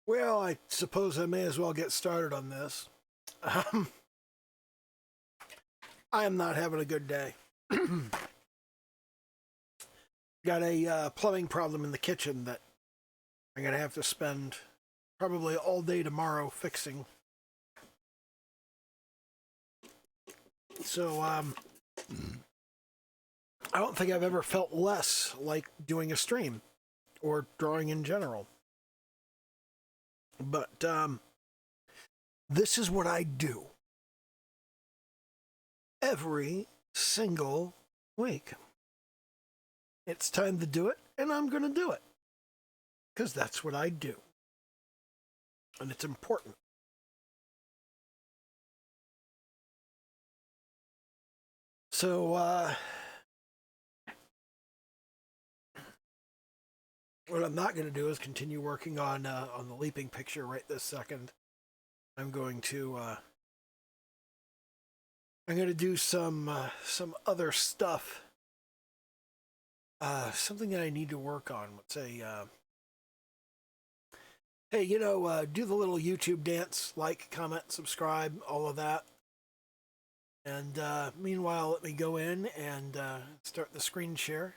Well, I suppose I may as well get started on this. Um, I am not having a good day. Got a plumbing problem in the kitchen that I'm going to have to spend probably all day tomorrow fixing. So, I don't think I've ever felt less like doing a stream or drawing in general. But this is what I do every single week. It's time to do it, and I'm going to do it because that's what I do. And it's important. So, what I'm not going to do is continue working on the leaping picture right this second. I'm going to do some other stuff. Something that I need to work on. Let's say, hey, do the little YouTube dance, like, comment, subscribe, all of that. And meanwhile, let me go in and start the screen share.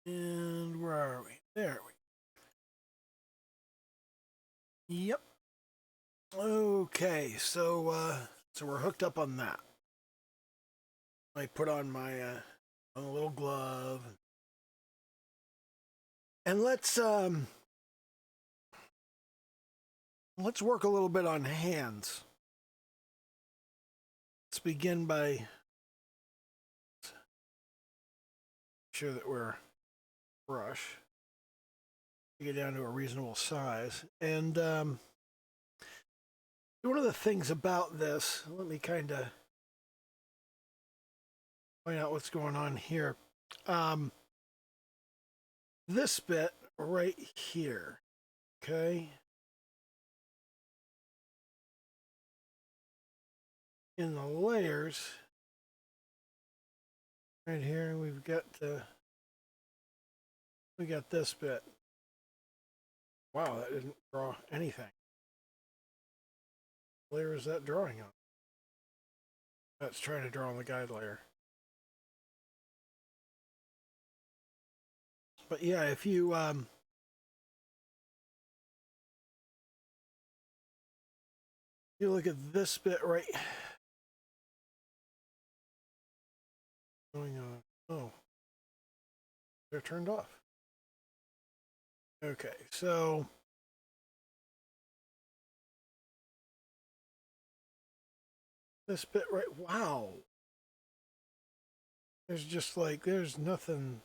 And where are we? There we. Yep. Okay, so we're hooked up on that. I put on my on a little glove, and let's work a little bit on hands. Let's begin by sure that we're brush. Get down to a reasonable size, and one of the things about this, let me kind of find out what's going on here. This bit right here, okay? In the layers, right here, we got this bit. Wow, that didn't draw anything. What layer is that drawing on? That's trying to draw on the guide layer. But yeah, if you look at this bit right going on. Oh, they're turned off. Okay, so this bit right, wow. There's nothing.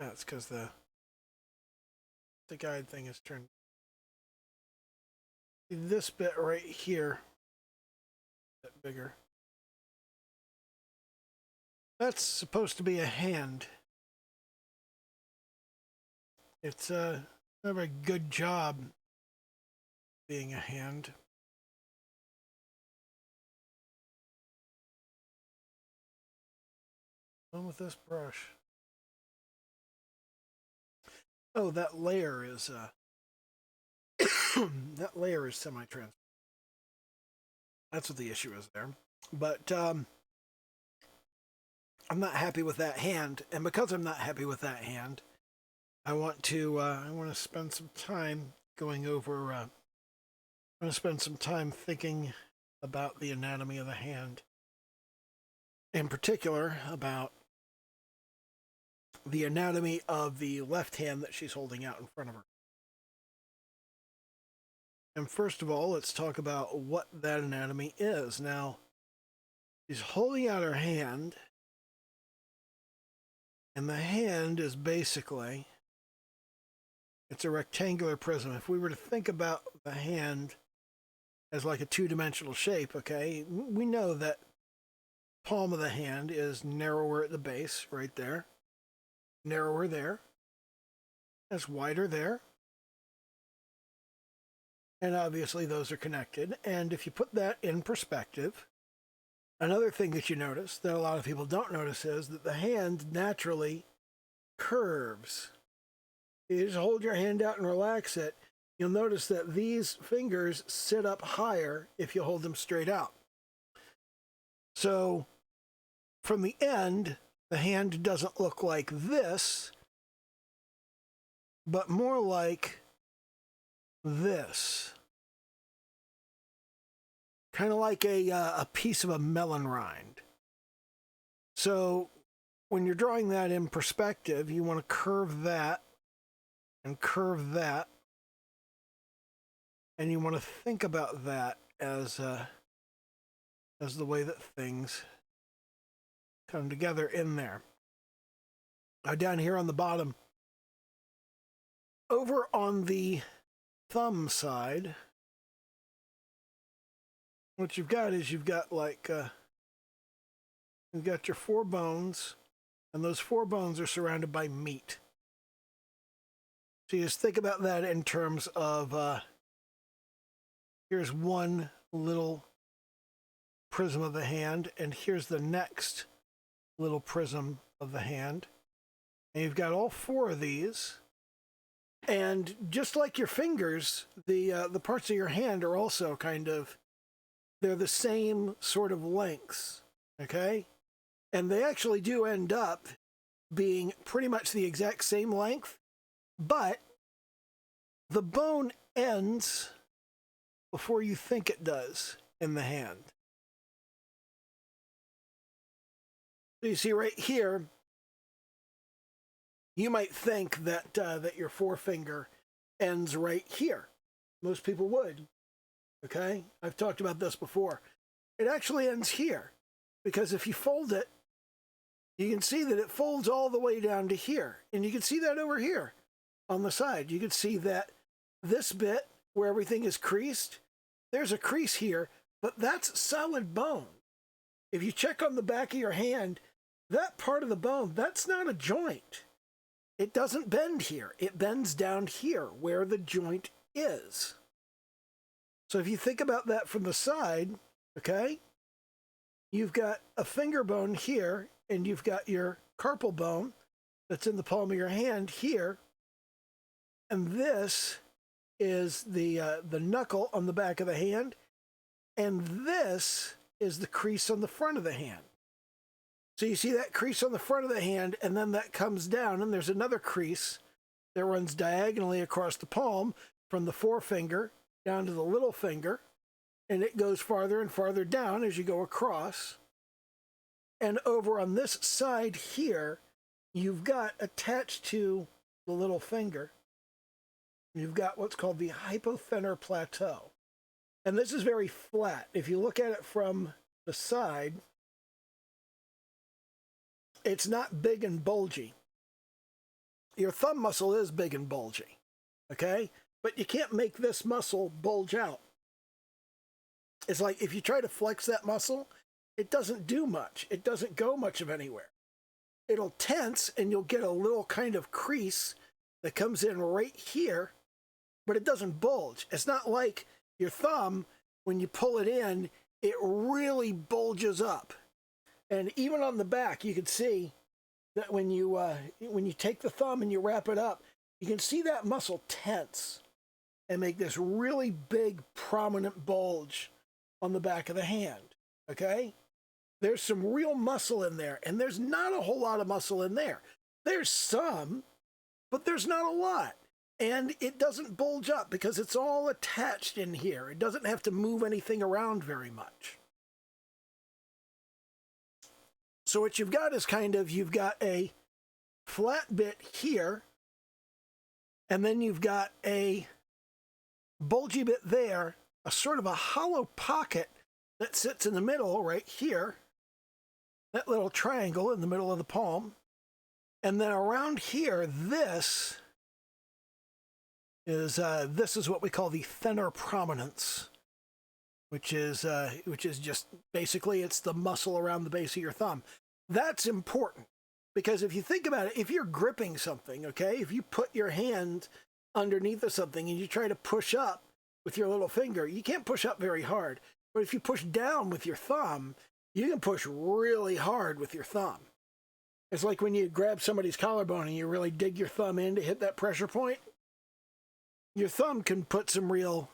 That's because the guide thing is turned. This bit right here, a bit bigger. That's supposed to be a hand. It's not a very good job being a hand. On with this brush. Oh, that layer is that layer is semi-transparent. That's what the issue is there. But I'm not happy with that hand, and because I'm not happy with that hand, I want to spend some time going over. I'm going to spend some time thinking about the anatomy of the hand, in particular about the anatomy of the left hand that she's holding out in front of her. And first of all, let's talk about what that anatomy is. Now, she's holding out her hand, and the hand is basically, it's a rectangular prism. If we were to think about the hand as like a two-dimensional shape, okay, we know that palm of the hand is narrower at the base, right there, narrower there, it's wider there, and obviously those are connected. And if you put that in perspective, Another thing that you notice that a lot of people don't notice is that the hand naturally curves. You just hold your hand out and relax it. You'll notice that these fingers sit up higher if you hold them straight out. So from the end, the hand doesn't look like this, but more like this. Kind of like a piece of a melon rind. So when you're drawing that in perspective, you want to curve that and curve that. And you want to think about that as the way that things come together in there. Now down here on the bottom, over on the thumb side, what you've got is you've got you've got your 4 bones, and those 4 bones are surrounded by meat. So you just think about that in terms of here's one little prism of the hand, and here's the next little prism of the hand. And you've got all 4 of these. And just like your fingers, the parts of your hand are also they're the same sort of lengths, okay? And they actually do end up being pretty much the exact same length, but the bone ends before you think it does in the hand. So you see right here, you might think that that your forefinger ends right here. Most people would, okay? I've talked about this before. It actually ends here, because if you fold it, you can see that it folds all the way down to here. And you can see that over here on the side. You can see that this bit where everything is creased, there's a crease here, but that's solid bone. If you check on the back of your hand, that part of the bone, that's not a joint. It doesn't bend here. It bends down here where the joint is. So if you think about that from the side, okay, you've got a finger bone here, and you've got your carpal bone that's in the palm of your hand here, and this is the knuckle on the back of the hand, and this is the crease on the front of the hand. So you see that crease on the front of the hand, and then that comes down, and there's another crease that runs diagonally across the palm from the forefinger down to the little finger, and it goes farther and farther down as you go across. And over on this side here, you've got attached to the little finger, you've got what's called the hypothenar plateau. And this is very flat. If you look at it from the side, it's not big and bulgy. Your thumb muscle is big and bulgy, okay? But you can't make this muscle bulge out. It's like if you try to flex that muscle, it doesn't do much. It doesn't go much of anywhere. It'll tense, and you'll get a little kind of crease that comes in right here, but it doesn't bulge. It's not like your thumb, when you pull it in, it really bulges up. And even on the back, you can see that when you take the thumb and you wrap it up, you can see that muscle tense and make this really big, prominent bulge on the back of the hand, okay? There's some real muscle in there, and there's not a whole lot of muscle in there. There's some, but there's not a lot. And it doesn't bulge up because it's all attached in here. It doesn't have to move anything around very much. So what you've got is you've got a flat bit here, and then you've got a bulgy bit there, a sort of a hollow pocket that sits in the middle right here, that little triangle in the middle of the palm. And then around here, this is what we call the thenar prominence, which is just basically it's the muscle around the base of your thumb. That's important because if you think about it, if you're gripping something, okay, if you put your hand underneath of something and you try to push up with your little finger, you can't push up very hard. But if you push down with your thumb, you can push really hard with your thumb. It's like when you grab somebody's collarbone and you really dig your thumb in to hit that pressure point. Your thumb can put some real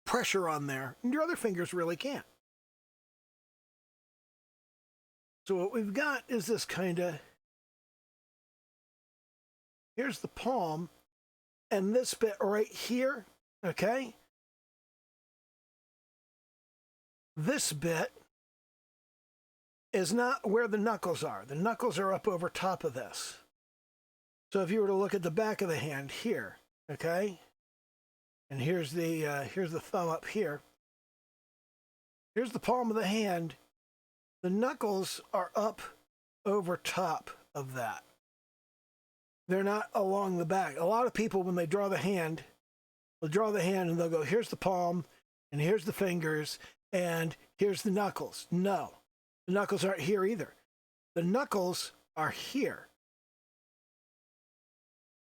pressure on there, and your other fingers really can't. So what we've got is this kind of, here's the palm, and this bit right here, okay? This bit is not where the knuckles are. The knuckles are up over top of this. So if you were to look at the back of the hand here, okay? And here's the thumb up here. Here's the palm of the hand. The knuckles are up over top of that. They're not along the back. A lot of people, when they draw the hand, they'll draw the hand and they'll go, here's the palm, and here's the fingers, and here's the knuckles. No, the knuckles aren't here either. The knuckles are here.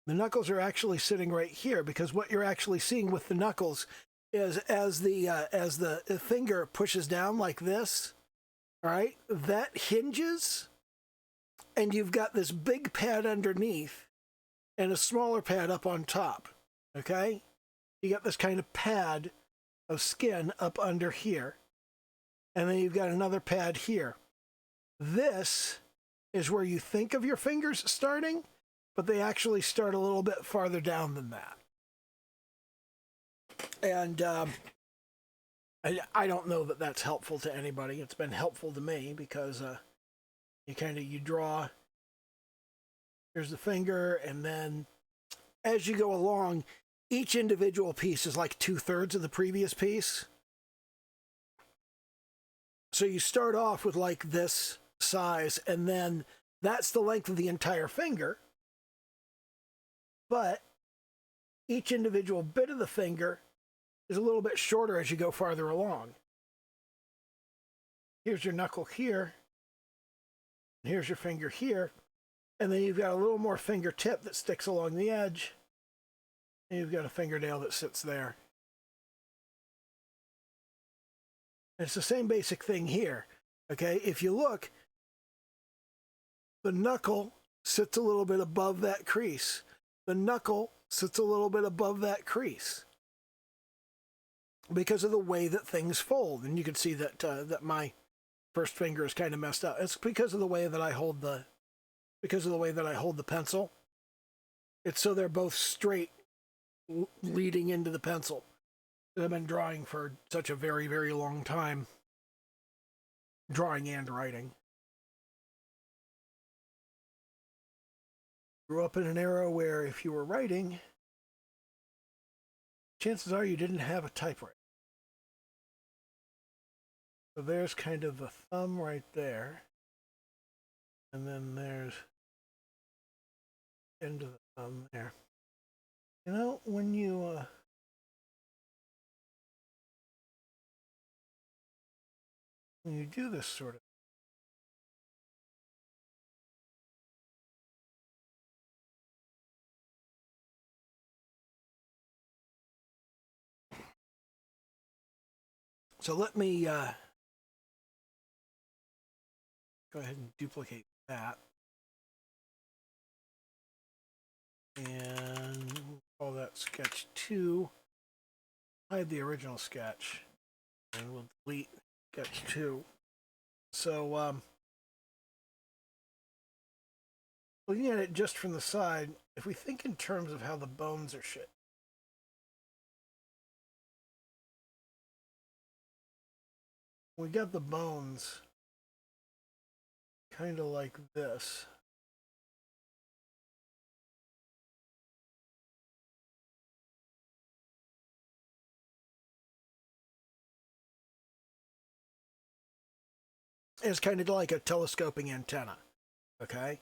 The knuckles are actually sitting right here, because what you're actually seeing with the knuckles is as the finger pushes down like this, all right, that hinges, and you've got this big pad underneath and a smaller pad up on top, okay? You got this kind of pad of skin up under here, and then you've got another pad here. This is where you think of your fingers starting, but they actually start a little bit farther down than that. And I don't know that that's helpful to anybody. It's been helpful to me because you draw, here's the finger, and then as you go along, each individual piece is like 2/3 of the previous piece. So you start off with like this size, and then that's the length of the entire finger. But each individual bit of the finger is a little bit shorter as you go farther along. Here's your knuckle here, and here's your finger here, and then you've got a little more fingertip that sticks along the edge, and you've got a fingernail that sits there. And it's the same basic thing here, okay? If you look, the knuckle sits a little bit above that crease. The knuckle sits a little bit above that crease because of the way that things fold. And you can see that that my first finger is kind of messed up. It's because of the way that I hold the pencil. It's so they're both straight leading into the pencil. I've been drawing for such a very, very long time. Drawing and writing. Grew up in an era where if you were writing, chances are you didn't have a typewriter. So there's kind of a thumb right there. And then there's the end of the thumb there. You know, when you do this sort of, so let me go ahead and duplicate that. And call that sketch 2. Hide the original sketch. And we'll delete sketch 2. So, looking at it just from the side, if we think in terms of how the bones are shaped, we got the bones kind of like this. It's kind of like a telescoping antenna, okay?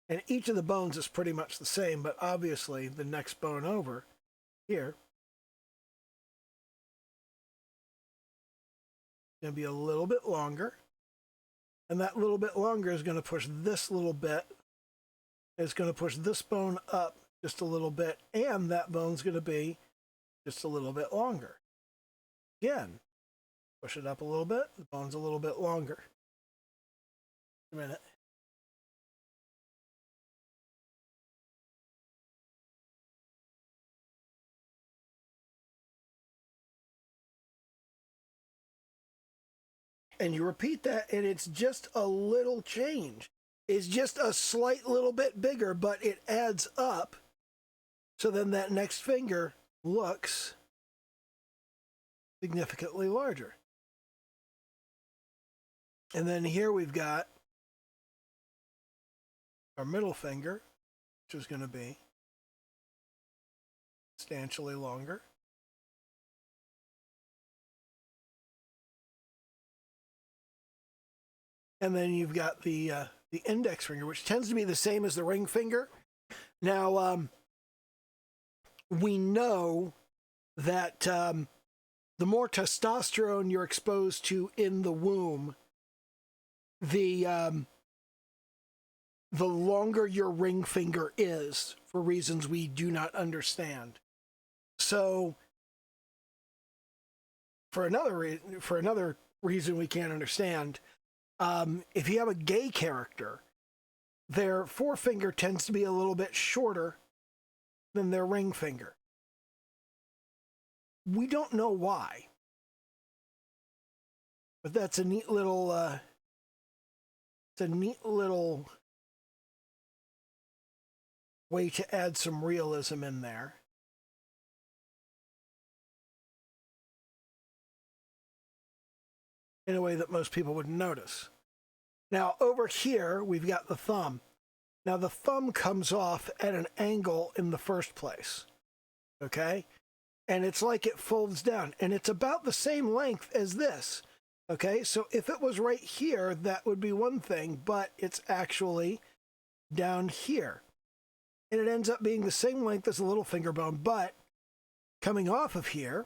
And each of the bones is pretty much the same, but obviously the next bone over here is going to be a little bit longer. And that little bit longer is going to push this little bit. It's going to push this bone up just a little bit, and that bone's going to be just a little bit longer. Again, Push it up a little bit. The bone's a little bit longer. A minute. And you repeat that, and it's just a little change. It's just a slight little bit bigger, but it adds up. So then that next finger looks significantly larger. And then here we've got our middle finger, which is going to be substantially longer. And then you've got the index finger, which tends to be the same as the ring finger. Now, we know that the more testosterone you're exposed to in the womb, the longer your ring finger is, for reasons we do not understand. So, for another reason we can't understand, if you have a gay character, their forefinger tends to be a little bit shorter than their ring finger. We don't know why, but that's a neat little way to add some realism in there. In a way that most people wouldn't notice. Now, over here, we've got the thumb. Now, the thumb comes off at an angle in the first place, okay? And it's like it folds down, and it's about the same length as this, okay? So if it was right here, that would be one thing, but it's actually down here. And it ends up being the same length as the little finger bone, but coming off of here,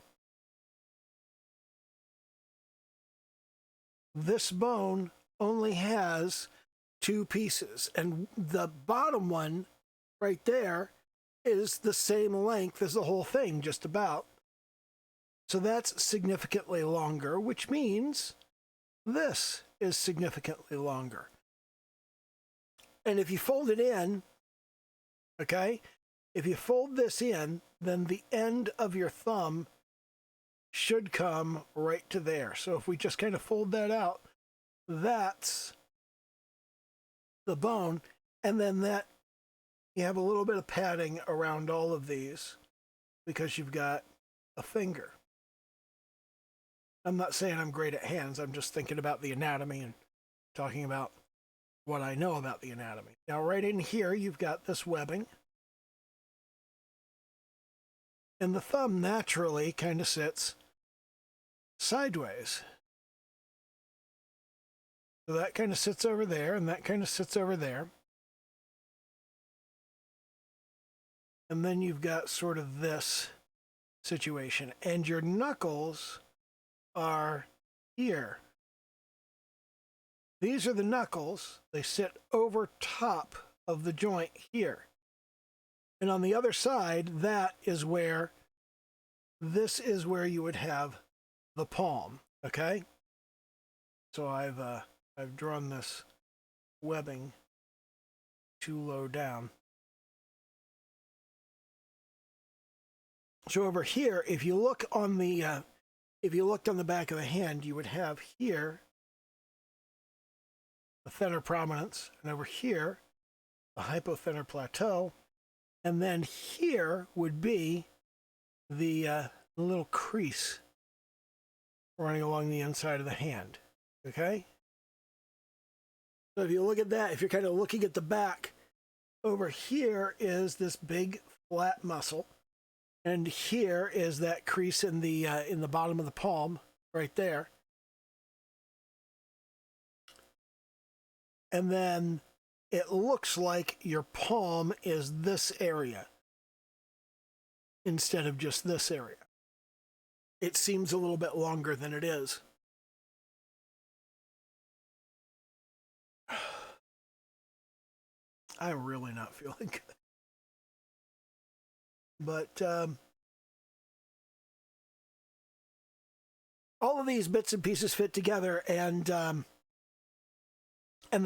this bone only has two pieces, and the bottom one right there is the same length as the whole thing, just about. So that's significantly longer, which means this is significantly longer. And if you fold it in, okay, if you fold this in, then the end of your thumb should come right to there. So if we just kind of fold that out, that's the bone, and then that you have a little bit of padding around all of these because you've got a finger. I'm not saying I'm great at hands, I'm just thinking about the anatomy and talking about what I know about the anatomy. Now right in here you've got this webbing, and the thumb naturally kind of sits sideways. So that kind of sits over there, and that kind of sits over there. And then you've got sort of this situation. And your knuckles are here. These are the knuckles. They sit over top of the joint here. And on the other side, this is where you would have the palm, okay? So I've drawn this webbing too low down. So over here, if you looked on the back of the hand, you would have here the thenar prominence, and over here the hypothenar plateau, and then here would be the little crease running along the inside of the hand. Okay? So if you look at that, if you're kind of looking at the back, over here is this big flat muscle, and here is that crease in the bottom of the palm right there. And then it looks like your palm is this area instead of just this area. It seems a little bit longer than it is. I'm really not feeling good. But all of these bits and pieces fit together, and the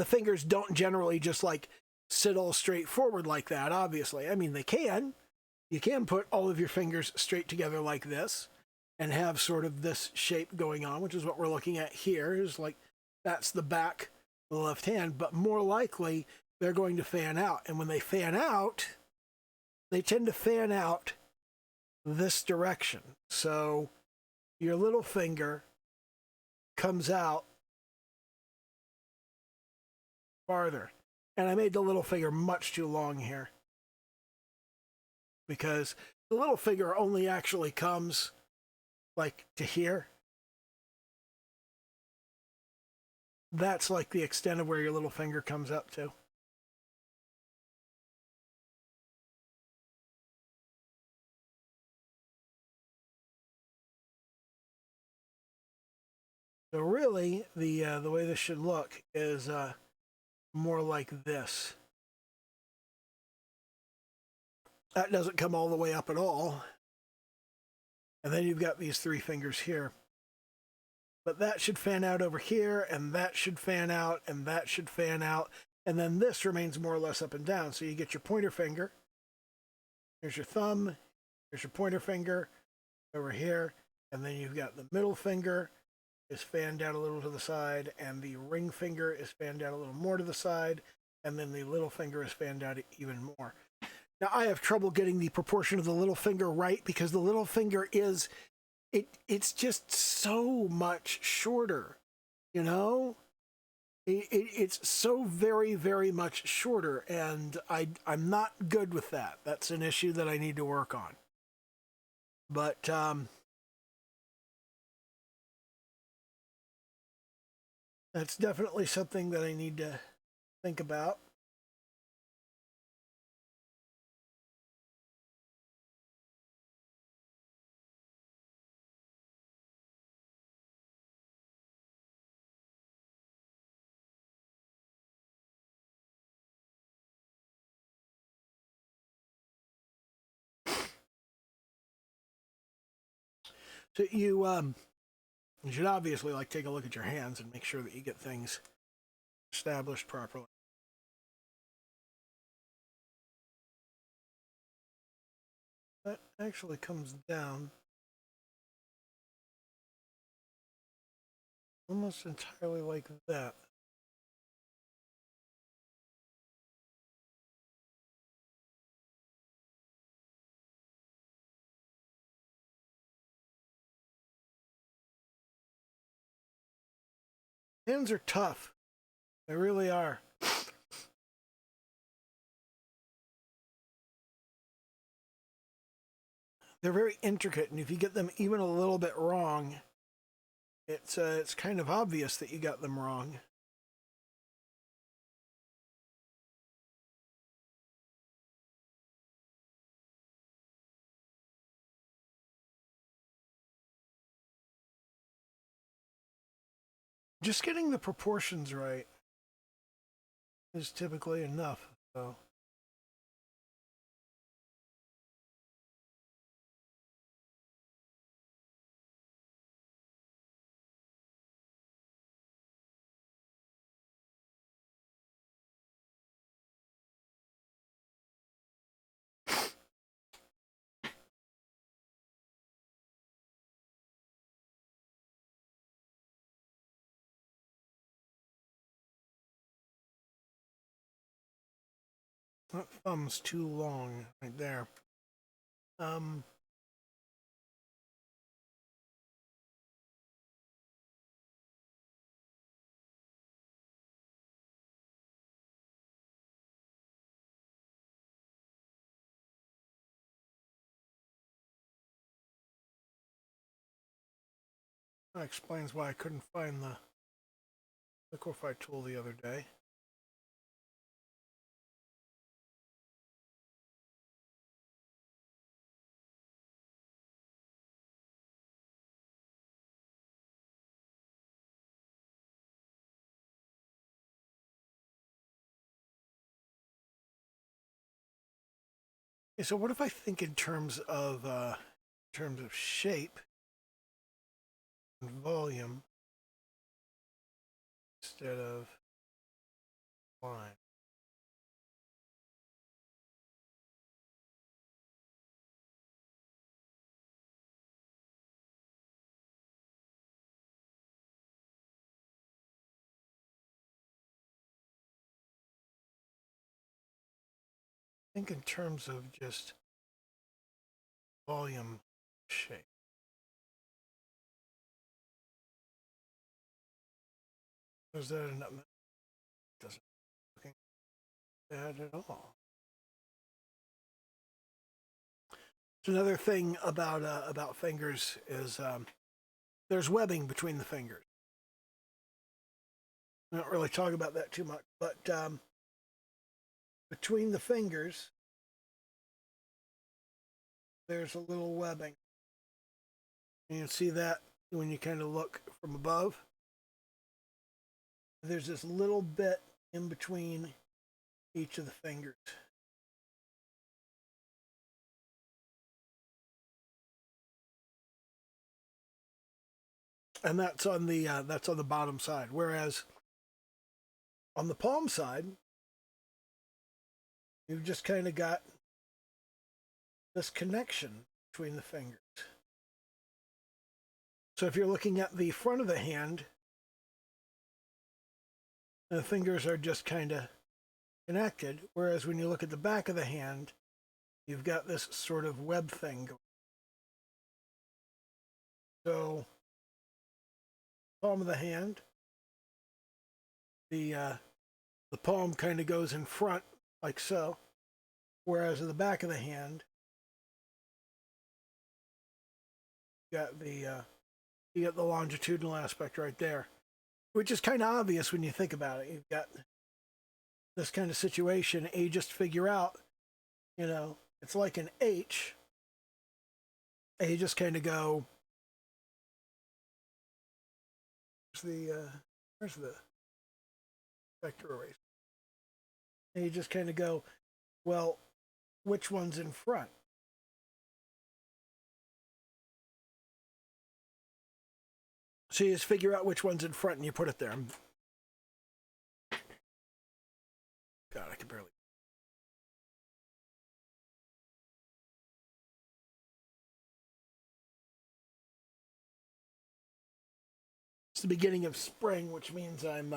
fingers don't generally just like sit all straight forward like that, obviously. I mean, they can. You can put all of your fingers straight together like this and have sort of this shape going on, which is what we're looking at here. Is like that's the back of the left hand, but more likely they're going to fan out. And when they fan out, they tend to fan out this direction. So your little finger comes out farther. And I made the little finger much too long here, because the little finger only actually comes like to here. That's like the extent of where your little finger comes up to. So really, the way this should look is more like this. That doesn't come all the way up at all. And then you've got these three fingers here. But that should fan out over here, and that should fan out, and that should fan out. And then this remains more or less up and down. So you get your pointer finger. Here's your thumb. Here's your pointer finger over here. And then you've got the middle finger is fanned out a little to the side, and the ring finger is fanned out a little more to the side, and then the little finger is fanned out even more. Now, I have trouble getting the proportion of the little finger right, because the little finger is, it's just so much shorter, you know? It's so very, very much shorter, and I'm not good with that. That's an issue that I need to work on. But, that's definitely something that I need to think about. So you should obviously like take a look at your hands and make sure that you get things established properly. That actually comes down almost entirely like that. Hands are tough. They really are. They're very intricate, and if you get them even a little bit wrong, it's kind of obvious that you got them wrong. Just getting the proportions right is typically enough. So that thumb's too long right there. Um, that explains why I couldn't find the liquify tool the other day. Okay, so what if I think in terms of shape? volume instead of line. I think in terms of just volume shape. Is that enough? Doesn't look bad at all. Another thing about fingers is there's webbing between the fingers. We don't really talk about that too much, but between the fingers, there's a little webbing. And you can see that when you kind of look from above. There's this little bit in between each of the fingers. And that's on the bottom side. Whereas on the palm side, you've just kind of got this connection between the fingers. So if you're looking at the front of the hand, the fingers are just kind of connected, whereas when you look at the back of the hand, you've got this sort of web thing going. So, palm of the hand, the palm kind of goes in front like so, whereas at the back of the hand, you got the longitudinal aspect right there, which is kind of obvious when you think about it. You've got this kind of situation, and you just figure out, it's like an H, and you just kind of go, where's the vector eraser? And you just kind of go, well, which one's in front? So you just figure out which one's in front and you put it there. God, I can barely. It's the beginning of spring, which means I'm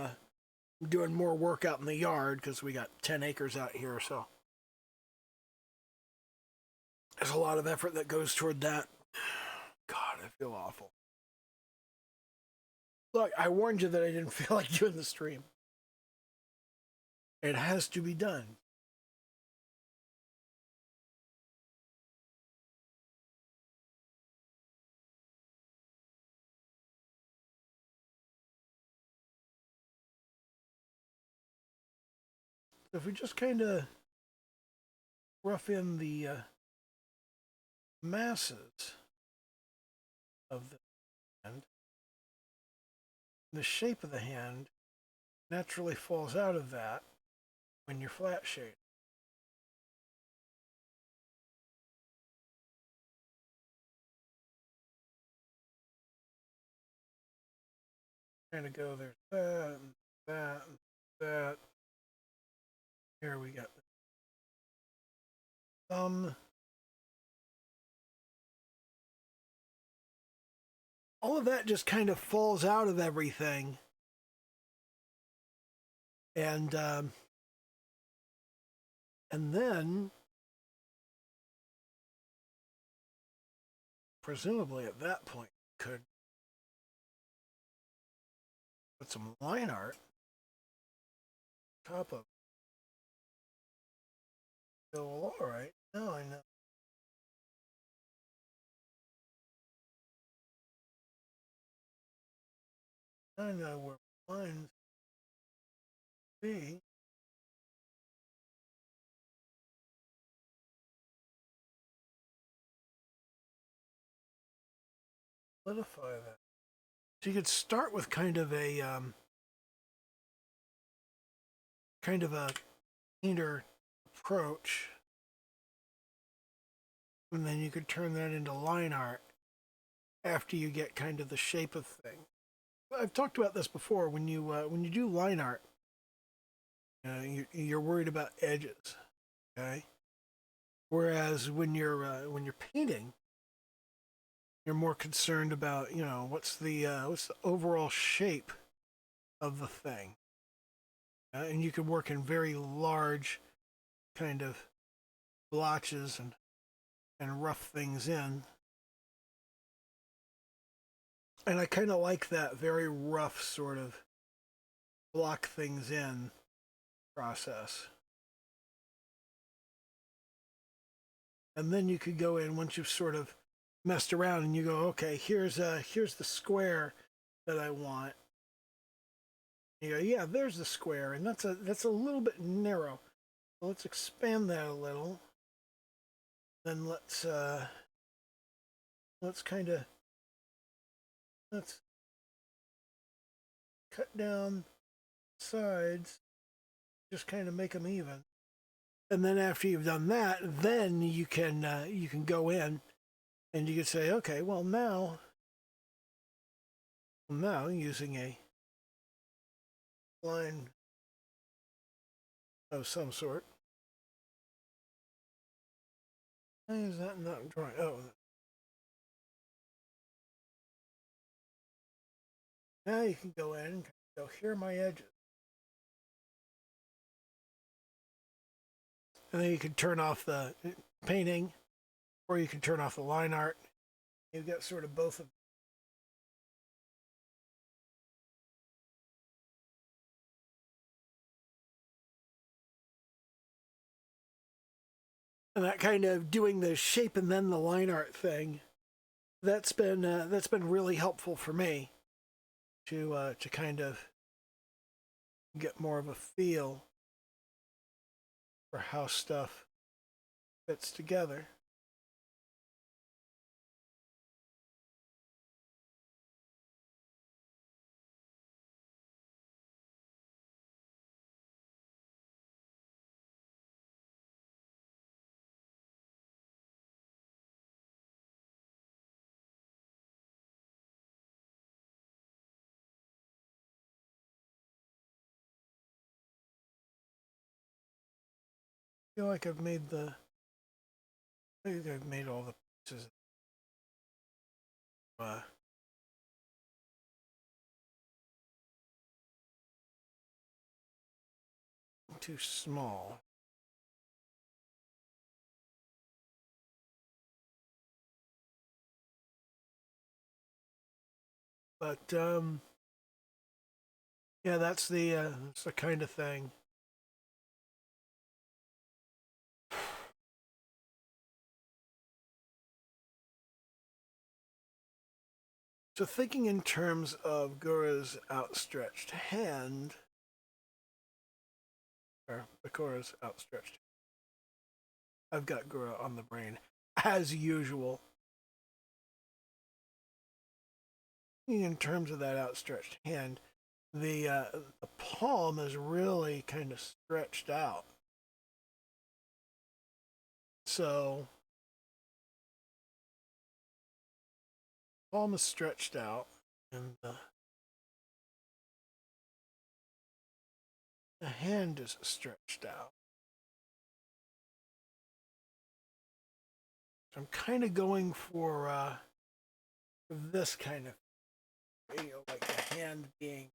doing more work out in the yard because we got 10 acres out here. So there's a lot of effort that goes toward that. God, I feel awful. Look, I warned you that I didn't feel like doing the stream. It has to be done. So if we just kind of rough in the masses of the hand, the shape of the hand naturally falls out of that when you're flat shading. Kind of go there's that, and that, and that. Here we got the thumb. All of that just kind of falls out of everything. And then presumably at that point could put some line art on top of it. So, well, all right, now I know. I know where lines be. Solidify that. So you could start with kind of a cleaner approach, and then you could turn that into line art, after you get kind of the shape of thing. I've talked about this before. When you do line art, you're worried about edges, okay? Whereas when you're painting, you're more concerned about what's the overall shape of the thing, and you can work in very large kind of blotches and rough things in. And I kind of like that very rough sort of block things in process. And then you could go in once you've sort of messed around and you go, okay, here's the square that I want. You go, yeah, there's the square, and that's a little bit narrow. So let's expand that a little. Then let's kind of let's cut down sides, just kind of make them even. And then after you've done that, then you can go in and you can say, okay, well now using a line of some sort. Why is that not drawing? Oh, now you can go in and go, here are my edges. And then you can turn off the painting or you can turn off the line art. You've got sort of both of them. And that kind of doing the shape and then the line art thing, that's been really helpful for me to kind of get more of a feel for how stuff fits together. I feel like I think I've made all the pieces uh, too small. But yeah, that's the kind of thing. So thinking in terms of Gura's outstretched hand, or Bakura's outstretched, I've got Gura on the brain as usual. In terms of that outstretched hand, the palm is really kind of stretched out. So palm is stretched out, and the hand is stretched out. So I'm kind of going for this kind of, like the hand being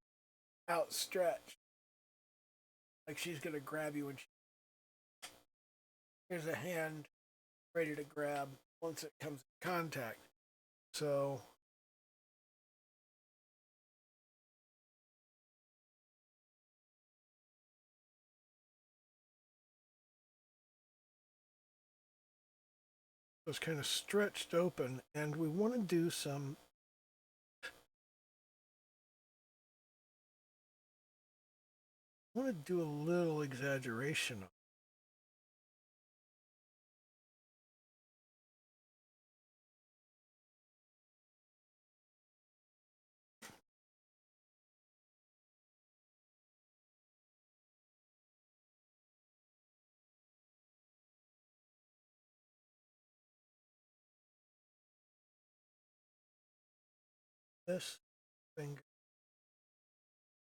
outstretched, like she's gonna grab you, and here's a hand ready to grab once it comes in contact. So it's kind of stretched open, and we want to do some. I want to do a little exaggeration. this finger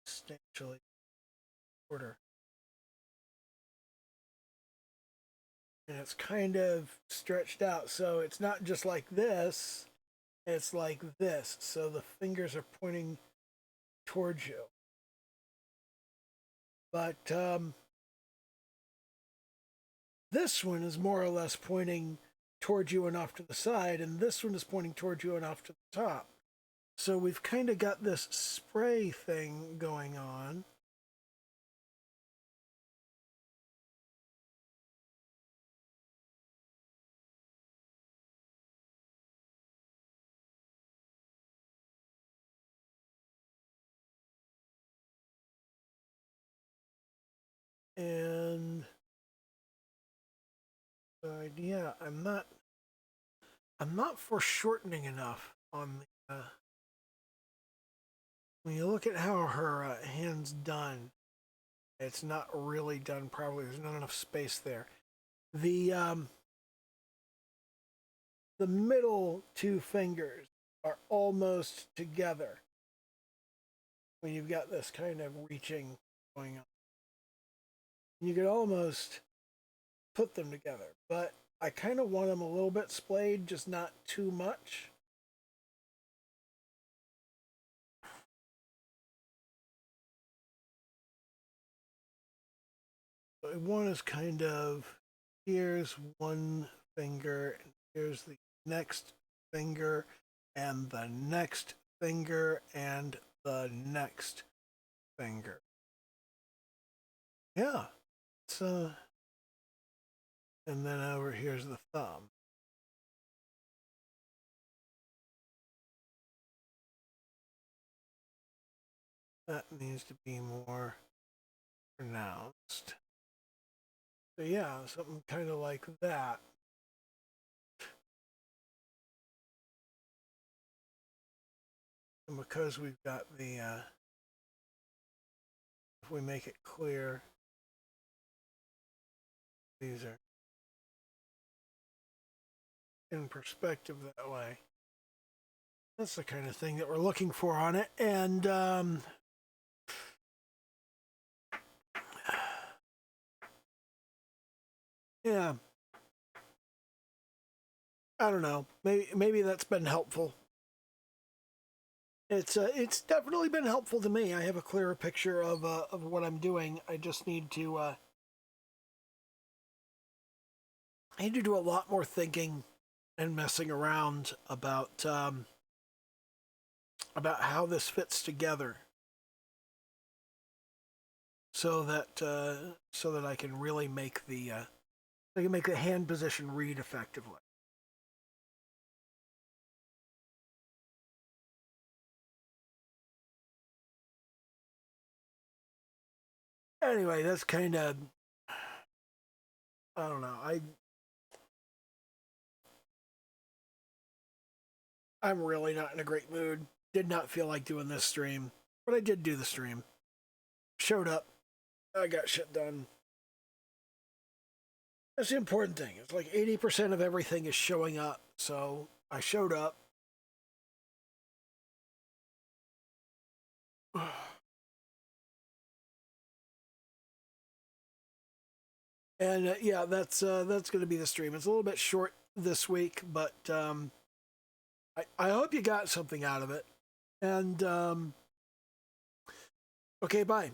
substantially shorter. And it's kind of stretched out, so it's not just like this, it's like this. So the fingers are pointing towards you. But this one is more or less pointing towards you and off to the side, and this one is pointing towards you and off to the top. So we've kind of got this spray thing going on. And yeah, I'm not foreshortening enough on the when you look at how her hand's done, it's not really done properly. There's not enough space there. The the middle two fingers are almost together when you've got this kind of reaching going on. You could almost put them together, but I kind of want them a little bit splayed, just not too much. So one is kind of, here's one finger, and here's the next finger, and the next finger, and the next finger. Yeah, it's and then over here's the thumb. That needs to be more pronounced. So yeah, something kind of like that. And because we've got the, if we make it clear, these are in perspective that way. That's the kind of thing that we're looking for on it. And yeah, I don't know. Maybe that's been helpful. It's definitely been helpful to me. I have a clearer picture of what I'm doing. I just need to I need to do a lot more thinking and messing around about how this fits together, so that I can really make I can make the hand position read effectively. Anyway, that's kind of, I don't know. I'm really not in a great mood. Did not feel like doing this stream, but I did do the stream. Showed up. I got shit done. That's the important thing. It's like 80% of everything is showing up. So I showed up. And yeah, that's going to be the stream. It's a little bit short this week, but I hope you got something out of it. And okay, bye.